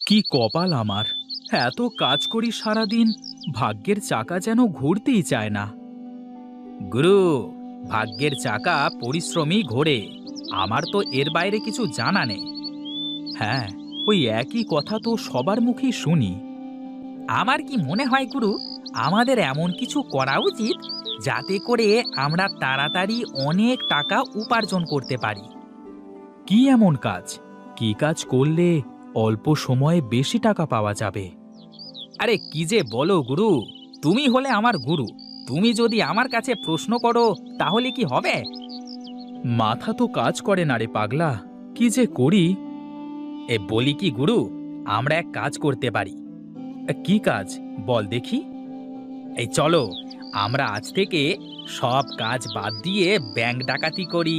কি কপাল আমার! এত কাজ করি সারাদিন, ভাগ্যের চাকা যেন ঘুরতেই চায় না। গুরু, ভাগ্যের চাকা পরিশ্রমী ঘোরে। আমার তো এর বাইরে কিছু জানা নেই। হ্যাঁ, ওই একই কথা তো সবার মুখেই শুনি। আমার কি মনে হয় গুরু, আমাদের এমন কিছু করা উচিত যাতে করে আমরা তাড়াতাড়ি অনেক টাকা উপার্জন করতে পারি। কি এমন কাজ? কি কাজ করলে অল্প সময়ে বেশি টাকা পাওয়া যাবে? আরে কি যে বলো গুরু, তুমি হলে আমার গুরু। তুমি যদি আমার কাছে প্রশ্ন করো তাহলে কি হবে? মাথা তো কাজ করে না রে পাগলা, কি যে করি। বলি কি গুরু, আমরা এক কাজ করতে পারি। কি কাজ? বল দেখি। এই চলো, আমরা আজ থেকে সব কাজ বাদ দিয়ে ব্যাংক ডাকাতি করি।